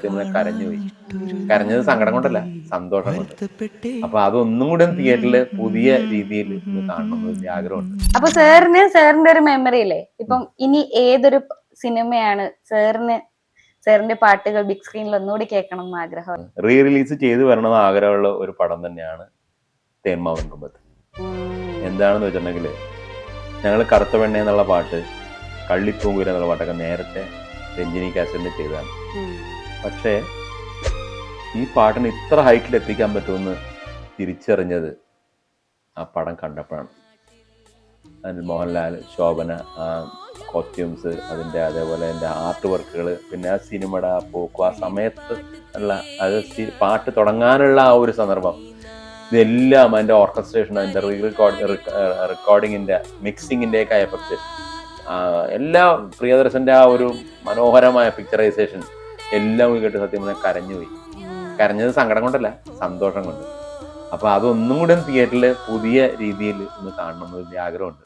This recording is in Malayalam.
സത്യം പറഞ്ഞാൽ കരഞ്ഞുപോയി. കരഞ്ഞത് സങ്കടം കൊണ്ടല്ല, സന്തോഷം കൊണ്ട്. അപ്പൊ അതൊന്നും കൂടെ തിയേറ്ററിൽ പുതിയ രീതിയിൽ ഒന്ന് കാണണം എന്ന് വലിയ ആഗ്രഹമുണ്ട്. അപ്പൊ സാറിന്റെ ഒരു മെമ്മറി ഇല്ലേ, ഇപ്പം ഇനി ഏതൊരു സിനിമയാണ് സാറിന്റെ പാട്ടുകൾ ബിഗ് സ്ക്രീനിൽ ഒന്നുകൂടി കേൾക്കണം എന്ന് ആഗ്രഹം? റീ റിലീസ് ചെയ്തു വരണമെന്ന് ആഗ്രഹമുള്ള ഒരു പടം തന്നെയാണ് തേന്മാവൻ കുമ്പത്ത്. എന്താണെന്ന് വെച്ചിട്ടുണ്ടെങ്കിൽ, ഞങ്ങൾ കറുത്ത വെണ്ണ എന്നുള്ള പാട്ട്, കള്ളിപ്പൂങ്കുര എന്നുള്ള പാട്ടൊക്കെ നേരത്തെ രഞ്ജിനി കാസറ്റിൽ ചെയ്തതാണ്. പക്ഷേ ഈ പാട്ടിന് ഇത്ര ഹൈറ്റിൽ എത്തിക്കാൻ പറ്റുമെന്ന് തിരിച്ചറിഞ്ഞത് ആ പടം കണ്ടപ്പോഴാണ്. അതിൽ മോഹൻലാൽ, ശോഭന, ആ കോസ്റ്റ്യൂംസ്, അതിൻ്റെ അതേപോലെ അതിൻ്റെ ആർട്ട് വർക്കുകൾ, പിന്നെ ആ സിനിമയുടെ ആ പോക്ക്, ആ സമയത്ത് ഉള്ള അത് പാട്ട് തുടങ്ങാനുള്ള ആ ഒരു സന്ദർഭം, ഇതെല്ലാം അതിൻ്റെ ഓർക്കസ്ട്രേഷൻ, അതിൻ്റെ റെക്കോർഡിങ്ങിൻ്റെ, മിക്സിങ്ങിൻ്റെയൊക്കെ ആയപ്പോൾ എല്ലാം പ്രിയദർശൻ്റെ ആ ഒരു മനോഹരമായ പിക്ചറൈസേഷൻ എല്ലാം കേട്ട് സത്യം പറഞ്ഞാൽ കരഞ്ഞുപോയി. കരഞ്ഞത് സങ്കടം കൊണ്ടല്ല, സന്തോഷം കൊണ്ട്. അപ്പൊ അതൊന്നും കൂടെ തിയേറ്ററിൽ പുതിയ രീതിയിൽ ഒന്ന് കാണണം എന്ന് വലിയ ആഗ്രഹമുണ്ട്.